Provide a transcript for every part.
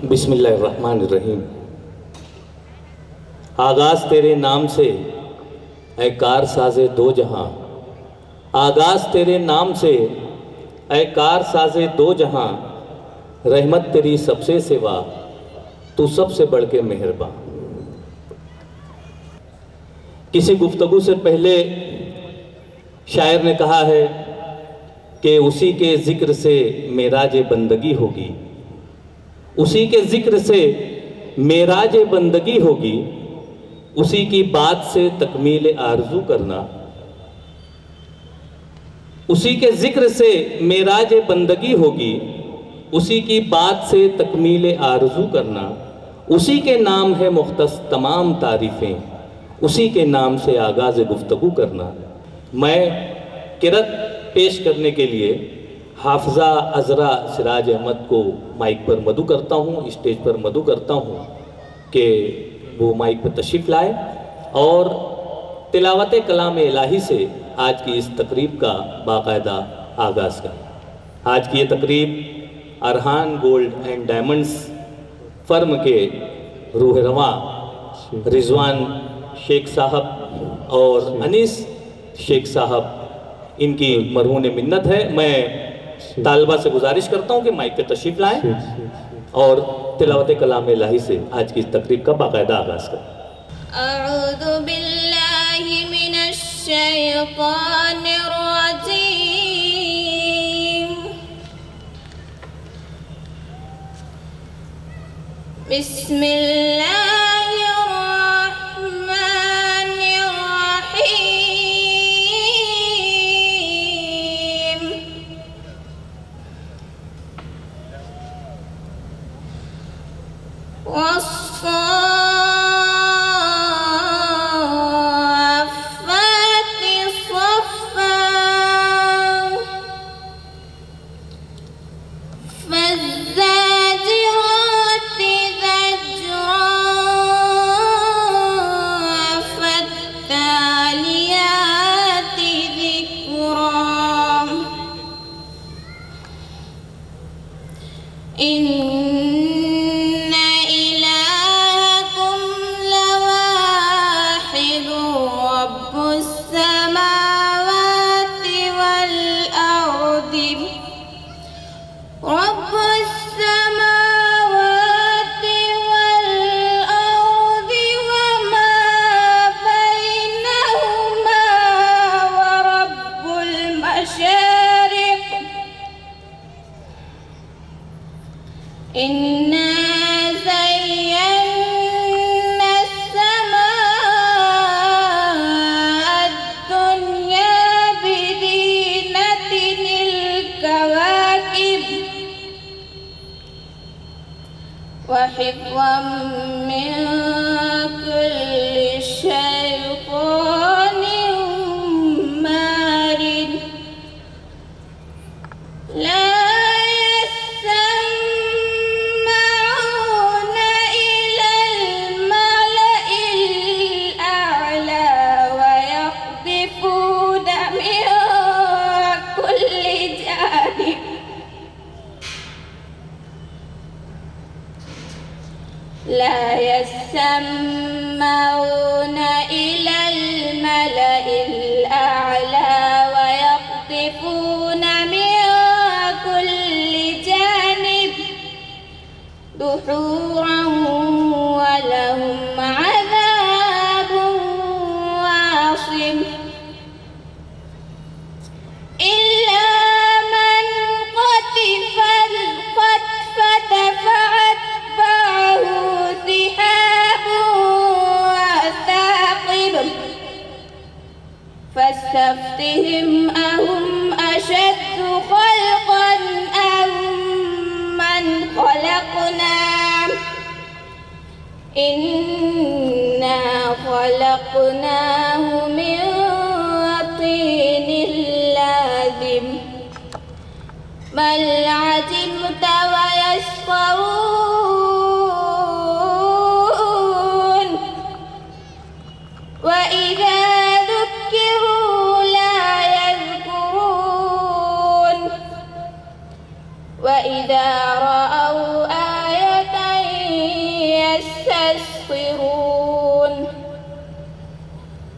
बिस्मिल्लाहिर्रहमानिर्रहीम। आगाज़ तेरे नाम से ऐ कार साज़े दो जहां, आगाज़ तेरे नाम से ऐ कार साज़े दो जहां, रहमत तेरी सबसे सिवा तू सबसे बढ़ के मेहरबान। किसी गुफ्तगू से पहले शायर ने कहा है कि उसी के ज़िक्र से मेराज बंदगी होगी, उसी के ज़िक्र से मेराज बंदगी होगी, उसी की बात से तकमील आरज़ू करना। उसी के ज़िक्र से मेराज बंदगी होगी, उसी की बात से तकमील आरज़ू करना। उसी के नाम है मुख्तस तमाम तारीफ़ें, उसी के नाम से आगाज़ गुफ्तगू करना। मैं किरत पेश करने के लिए हाफ़िज़ा अज़रा सिराज अहमद को माइक पर मदऊ करता हूँ, स्टेज पर मदऊ करता हूँ कि वो माइक पर तशरीफ़ लाए और तिलावत कलाम इलाही से आज की इस तकरीब का बाकायदा आगाज़ करें। आज की ये तकरीब Arhan gold and diamonds firm के रूह रवां रिजवान शेख साहब और अनीस शेख साहब, इनकी मरहून मिन्नत है। मैं तालबा से गुजारिश करता हूँ कि माइक पे तशरीफ़ लाएं और तिलावत कलाम इलाही से आज की इस तकरीब का बाकायदा आगाज़ करें। अऊज़ु बिल्लाहि मिनश शैतानिर रजीम। बिस्मिल्लाहिर रहमानिर रहीम। वस्साफ़ाति सफ़्फ़ा, फ़ज़्ज़ाजिराति ज़ज्रा, फ़त्तालियाति ज़िक्रा। इन्ना इलाहकुम लवाहिदु रब्बुस समावाति वल अर्दि, रब्बुस समावाति वल अर्दि वमा बैनहुमा व रब्बुल मशारिक़। इन्ना ज़य्यना अस्समाअ दुन्या बिज़ीनतिल कवाकिब व हिफ़्ज़म मिन कुल्लि शैतानिन मारिद। ला यस्मऊना इलल मलइल अअला व यक़्ज़िफूना मिन कुल्लि जानिब। ला यस्मऊना इलल मलइल अअला व यक़्ज़िफूना मिन कुल्लि जानिब दुहूरा व लहुम अज़ाबुन वासिब। इल्ला मन क़तिफ़ल क़त्फ़त फ़अत्बअहु शिहाबुन साक़िब। फस्तफ्तिहिम अहुम अशद्दु ख़ल्क़न अम मन ख़लक़ना। इन्ना ख़लक़नाहु मिन तीनिल लाज़िब। बल अजिब्त व यस्ख़रून व इज़ा ज़ुक्किरू ला यज़्कुरून व इज़ा रअव आयतन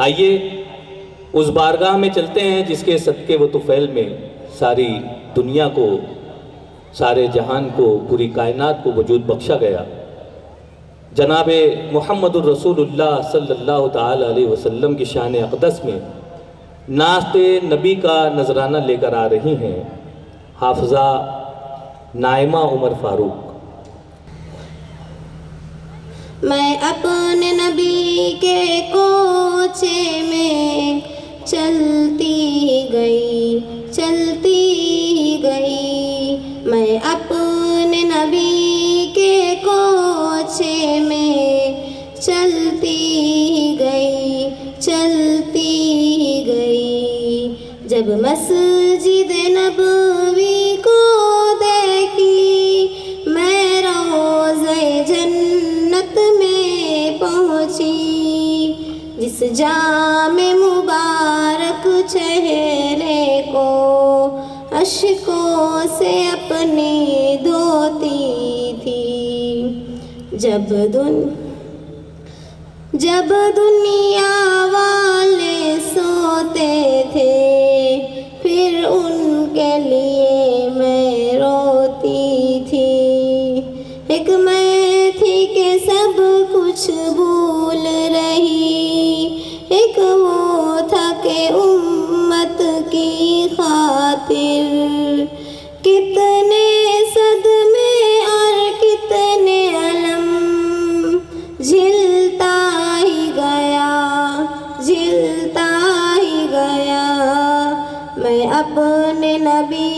आइए उस बारगाह में चलते हैं जिसके सदके व तुफैल में सारी दुनिया को, सारे जहान को, पूरी कायनात को वजूद बख्शा गया। जनाब मुहम्मदुर रसूलुल्लाह सल्लल्लाहु ताला अलैहि वसल्लम की शान अक़दस में नाश्ते नबी का नजराना लेकर आ रही हैं हाफ़िज़ा नाइमा उमर फ़ारूक। मैं अपने नबी के कोचे में चलती गई, मैं अपने नबी के कोचे में चलती गई। जब मस्जिद नबवी को देखी, मैं रोज़े जन्नत में पहुँची। जिस जामे मुबारक चेहरे को अश्कों से अपने धोती थी। जब दुनिया वाले सोते थे, फिर उनके लिए मैं रोती थी। एक मैं थी कि सब कुछ भूल रही, एक वो था कि उम्मत की खातिर कितने सदमे और कितने अलम झिलता ही गया। मैं अपने नबी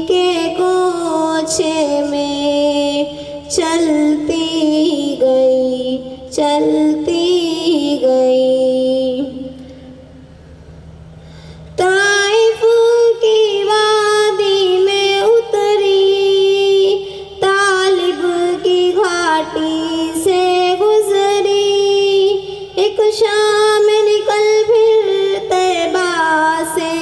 के कोचे में चलती गई। ताइफ की वादी में उतरी, तालिब की घाटी से गुजरी। एक शाम निकल फिर तैबा से,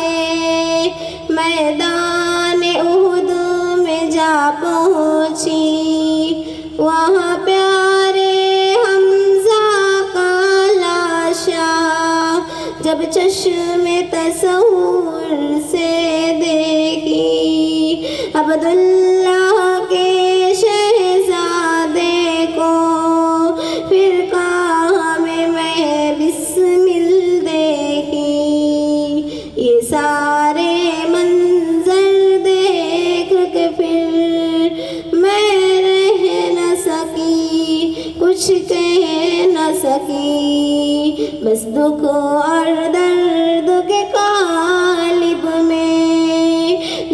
मैदान उहुद में जा पहुँची। वहाँ प्यारे हमज़ा का लाशा जब चश्मे तसव्वुर से देखी, अब्दुल्लाह के शहज़ादे को फिर कहा मैं बिस्मिल देखी। ये सारे मंजर देख के फिर मैं रह न सकी, कुछ कह न सकी। बस दुख और दर्द के कालिब में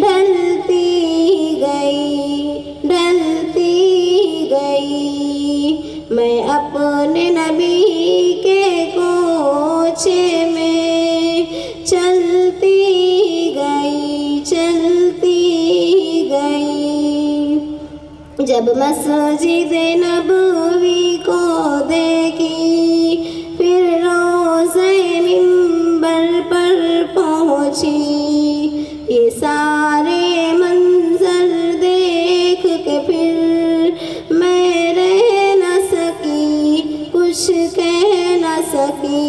ढलती गई। मैं अपने नबी के कोचे में चलती गई। जब मस्जिद नबवी को देखी, फिर रोज़े मिंबर पर पहुँची। ये सारे मंजर देख के फिर मैं रह न सकी, कुछ कह न सकी।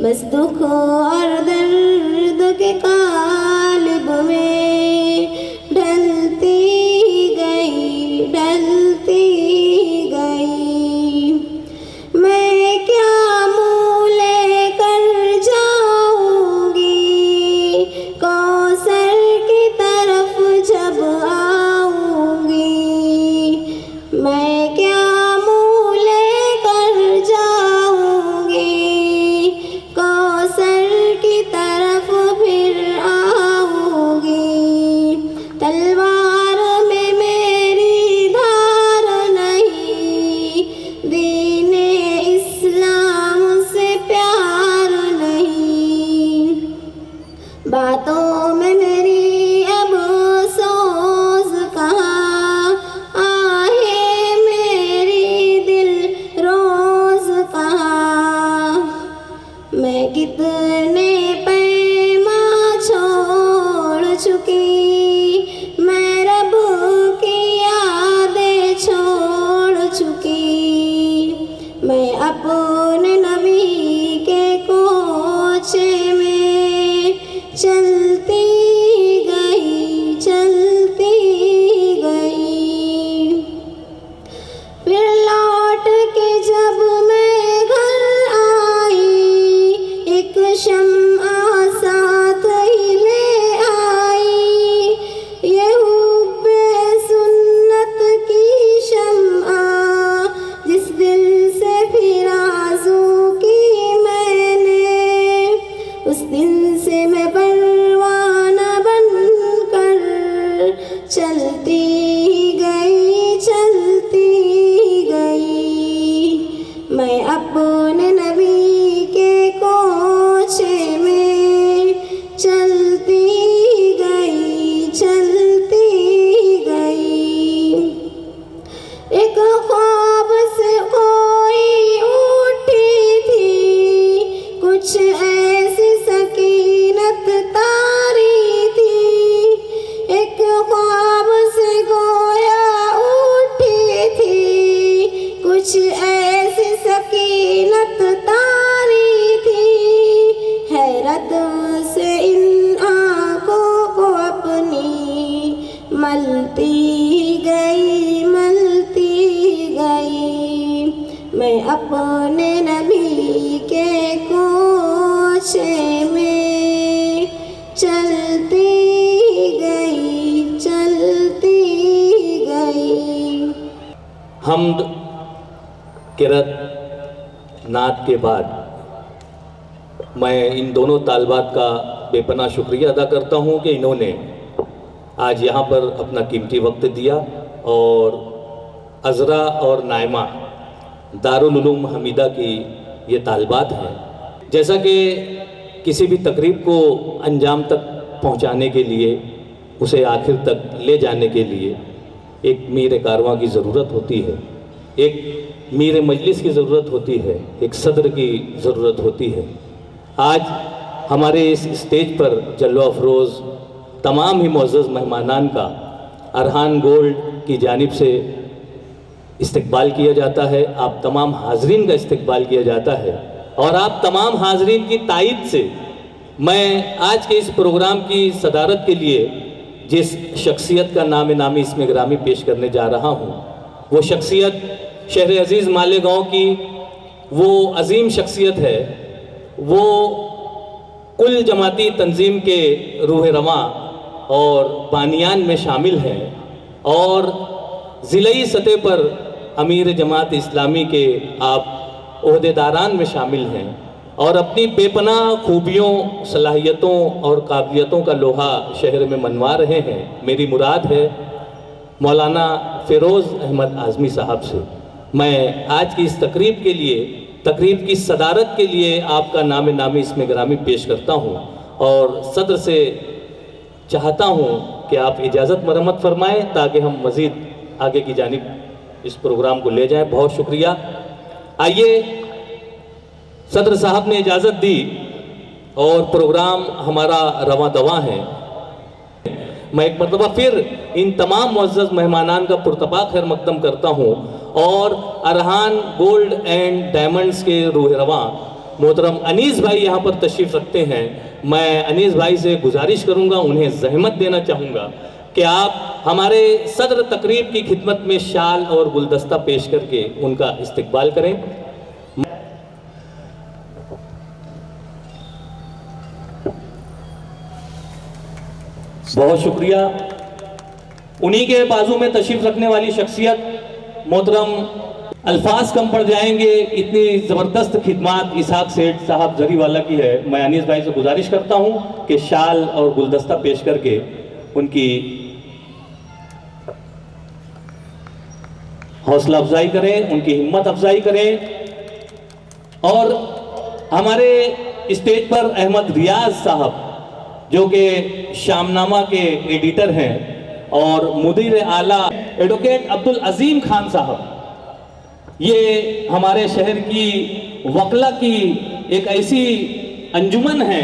बस दुख और दर्द के कालिब में ढलती गई। मैं क्या मुँह लेकर जाऊंगी, कौसर की तरफ जब आऊंगी। मैं क्या मुँह लेकर जाऊंगी, कौसर की तरफ फिर आऊंगी। अपने नबी के कोचे में चलती गई, चलती गई। फिर लौट के जब मैं घर आई, एक शम्आ साथ ही ले आई। ये हुब्बे सुन्नत की शम्आ, जिस दिल से फिर आरज़ू की मैंने, उस दिल से मैं परवाना बनकर चलती गई, चलती गई। मैं अपने नबी के कोचे में चलती गई, चलती गई। एक ख्वाब से कोई उठी थी, कुछ ऐसी सकीनत तारी थी। एक ख्वाब से गोया उठी थी, कुछ ऐसी सकीनत तारी थी। हैरत से इन आँखों को अपनी मलती गई, मलती गई। मैं अपने नबी के कोचे में चलती गई, चलती गई। हम्द किरत नात के बाद मैं इन दोनों तालबात का बेपनाह शुक्रिया अदा करता हूँ कि इन्होंने आज यहाँ पर अपना कीमती वक्त दिया और अज़रा और नाइमा दारुल उलूम हमीदा की ये तालबात हैं। जैसा कि किसी भी तकरीब को अंजाम तक पहुँचाने के लिए, उसे आखिर तक ले जाने के लिए एक मीर कारवां की ज़रूरत होती है, एक मीर मजलिस की ज़रूरत होती है, एक सदर की ज़रूरत होती है। आज हमारे इस स्टेज पर जल्वा अफरोज़ तमाम ही मुअज़्ज़ज़ मेहमानान का अरहान गोल्ड की जानिब से इस्तकबाल किया जाता है। आप तमाम हाज़रीन का इस्तकबाल किया जाता है और आप तमाम हाज़रीन की तायीद से मैं आज के इस प्रोग्राम की सदारत के लिए जिस शख्सियत का नामी इसमें ग्रामी पेश करने जा रहा हूँ, वो शख्सियत शहर अज़ीज़ मालेगांव की वो अज़ीम शख्सियत है। वो कुल जमाती तंजीम के रूह रवां और बानियान में शामिल हैं और ज़िलई सतह पर अमीर जमात इस्लामी के आप ओहदेदारान में शामिल हैं और अपनी बेपनाह खूबियों, सलाहियतों और काबिलियतों का लोहा शहर में मनवा रहे हैं। मेरी मुराद है मौलाना फ़िरोज़ अहमद आज़मी साहब से। मैं आज की इस तकरीब के लिए, तकरीब की सदारत के लिए आपका नामी इसमें ग्रामी पेश करता हूँ और सदर से चाहता हूँ कि आप इजाज़त मरम्मत फरमाएँ ताकि हम मज़ीद आगे की जानिब इस प्रोग्राम को ले जाएं। बहुत शुक्रिया। आइए, सदर साहब ने इजाज़त दी और प्रोग्राम हमारा रवां दवा है। मैं एक मरतबा फिर इन तमाम मुअज़्ज़ज़ मेहमानान का पुरतबा खैर मकदम करता हूँ और अरहान गोल्ड एंड डायमंड्स के रूह रवां मोहतरम अनीस भाई यहाँ पर तशरीफ़ रखते हैं। मैं अनीस भाई से गुजारिश करूँगा, उन्हें ज़हमत देना चाहूँगा कि आप हमारे सदर तकरीब की खिदमत में शाल और गुलदस्ता पेश करके उनका इस्तकबाल करें। बहुत शुक्रिया। उन्हीं के बाजू में तशरीफ रखने वाली शख्सियत मोहतरम अल्फाज कम पड़ जाएंगे, इतनी ज़बरदस्त खिदमत इसहाक सेठ साहब जरीवाला की है। मैं अनीस भाई से गुजारिश करता हूँ कि शाल और गुलदस्ता पेश करके उनकी हौसला अफजाई करें, उनकी हिम्मत अफजाई करें। और हमारे स्टेज पर अहमद रियाज साहब जो कि शामनामा के एडिटर हैं और मुदीर आला एडवोकेट अब्दुल अजीम खान साहब, ये हमारे शहर की वकला की एक ऐसी अंजुमन है,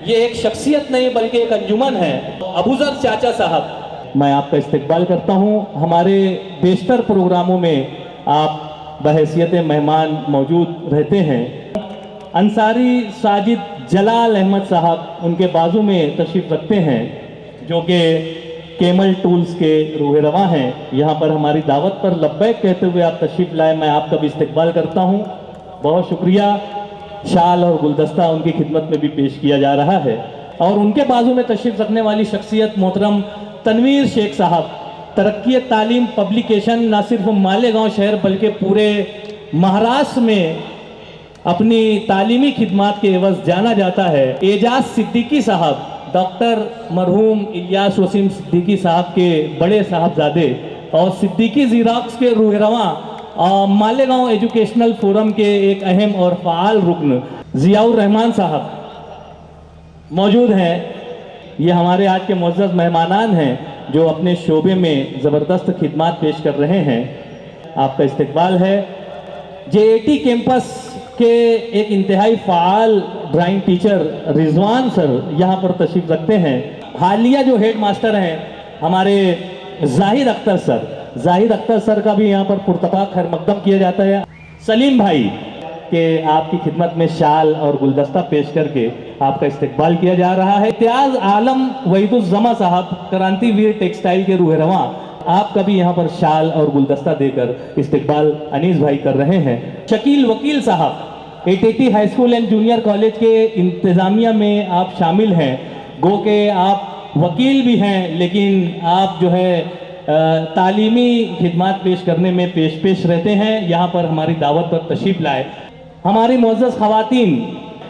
ये एक शख्सियत नहीं बल्कि एक अंजुमन है। अबूजर चाचा साहब, मैं आपका इस्तकबाल करता हूं। हमारे बेशतर प्रोग्रामों में आप बहैसियत मेहमान मौजूद रहते हैं। अंसारी साजिद जलाल अहमद साहब उनके बाजू में तशरीफ़ रखते हैं, जो कि केमल टूल्स के रूह रवां हैं। यहाँ पर हमारी दावत पर लब्बैक कहते हुए आप तशरीफ़ लाए, मैं आपका भी इस्तकबाल करता हूँ, बहुत शुक्रिया। शाल और गुलदस्ता उनकी खिदमत में भी पेश किया जा रहा है। और उनके बाजू में तशरीफ़ रखने वाली शख्सियत मोहतरम तनवीर शेख साहब, तरक्की तालीम पब्लिकेशन ना सिर्फ मालेगांव शहर बल्कि पूरे महाराष्ट्र में अपनी तालीमी खिदमात के एवज़ जाना जाता है। एजाज सिद्दीकी साहब, डॉक्टर मरहूम इलियास वसीम सिद्दीकी साहब के बड़े साहबजादे और सिद्दीकी ज़ीरॉक्स के रूह रवां मालेगांव एजुकेशनल फोरम के एक अहम और फ़ाल रुकन ज़ियाउर रहमान साहब मौजूद हैं। ये हमारे आज के मुअज़्ज़ज़ मेहमानान हैं जो अपने शोबे में ज़बरदस्त खिदमात पेश कर रहे हैं। आपका इस्तकबाल है। जेएटी कैंपस के एक इंतहाई fall drawing teacher Rizwan sir यहाँ पर तशरीफ़ रखते हैं। हालिया जो हेड मास्टर हैं हमारे जाहिद अख्तर सर, जाहिद अख्तर सर का भी यहाँ पर पुरतफाक खैर मकदम किया जाता है। सलीम भाई के आपकी खिदमत में शाल और गुलदस्ता पेश करके आपका इस्तकबाल किया जा रहा है। इम्तियाज़ आलम वहीदुज़्ज़मा साहब, क्रांतिवीर टेक्सटाइल के रूह रवां, आपका भी यहाँ पर शाल और गुलदस्ता देकर इस्तकबाल अनीस भाई कर रहे हैं। शकील वकील साहब, ATT high school and junior college के इंतज़ामिया में आप शामिल हैं, गो के आप वकील भी हैं लेकिन आप जो है तालीमी खिदमात पेश करने में पेश रहते हैं। यहाँ पर हमारी दावत पर तशरीफ़ लाए। हमारी मुअज़्ज़ज़ ख़वातीन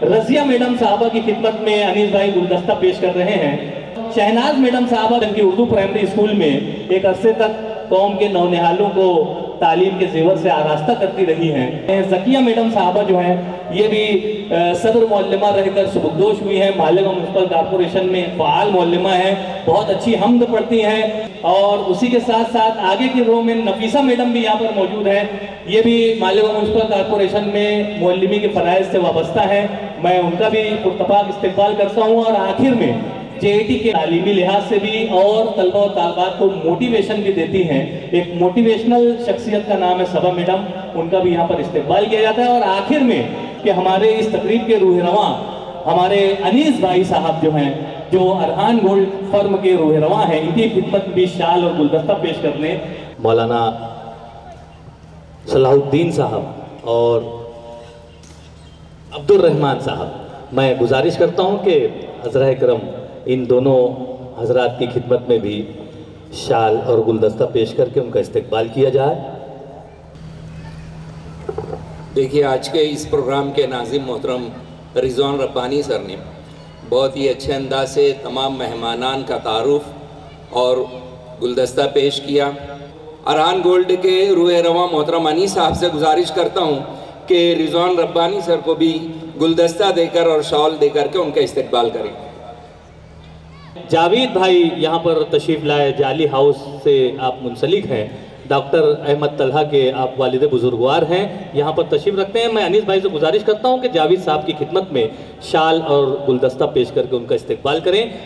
रज़िया मैडम साहबा की खिदमत में अनीस भाई गुलदस्ता पेश कर रहे हैं। शहनाज मैडम साहबा की उर्दू प्राइमरी स्कूल में एक अरसे तक कौम के नौनिहालों को तालीम के जेवर से आरास्ता करती रही हैं। ज़किया मैडम साहबा जो हैं ये भी सदर मौलमा रहकर सुबुकदोश हुई हैं। मालेगांव म्युनिसिपल कॉरपोरेशन में फ़ाल मौलमा हैं, बहुत अच्छी हमद पढ़ती हैं। और उसी के साथ साथ आगे की रो में नफीसा मैडम भी यहाँ पर मौजूद हैं। ये भी मालेगांव म्युनिसिपल कॉरपोरेशन में मौलमी के फ़राइज़ से वाबस्ता है। मैं उनका भी पुरतफाक इस्तकबाल करता हूँ। और आखिर में जेएटी के तालीमी लिहाज से भी और तलबा और तालबात को मोटिवेशन भी देती हैं, एक मोटिवेशनल शख्सियत का नाम है सबा मैडम, उनका भी यहाँ पर इस्तकबाल किया जाता है। और आखिर में कि हमारे इस तकरीब के रूह रवां हमारे अनीस भाई साहब जो हैं, जो अरहान गोल्ड फर्म के रूह रवां हैं, इनकी खिदमत भी शाल और गुलदस्ता पेश करने मौलाना सलाहुद्दीन साहब और अब्दुल रहमान साहब, मैं गुजारिश करता हूँ कि हज़रा करम इन दोनों हजरात की खिदमत में भी शाल और गुलदस्ता पेश करके उनका इस्तकबाल किया जाए। देखिए, आज के इस प्रोग्राम के नाज़िम मोहतरम रिजवान रब्बानी सर ने बहुत ही अच्छे अंदाज से तमाम मेहमानान का तारुफ और गुलदस्ता पेश किया। अरहान गोल्ड के रूह रवां मोहतरम अनीस साहब से गुजारिश करता हूँ कि रिजवान रब्बानी सर को भी गुलदस्ता देकर और शॉल देकर के उनका इस्तकबाल करें। जावेद भाई यहाँ पर तशरीफ़ लाए, जाली हाउस से आप मुंसलिक हैं। डॉक्टर अहमद तलहा के आप वालिद बुजुर्गवार हैं, यहाँ पर तशरीफ़ रखते हैं। मैं अनीस भाई से गुजारिश करता हूँ कि जावेद साहब की खिदमत में शाल और गुलदस्ता पेश करके उनका इस्तकबाल करें।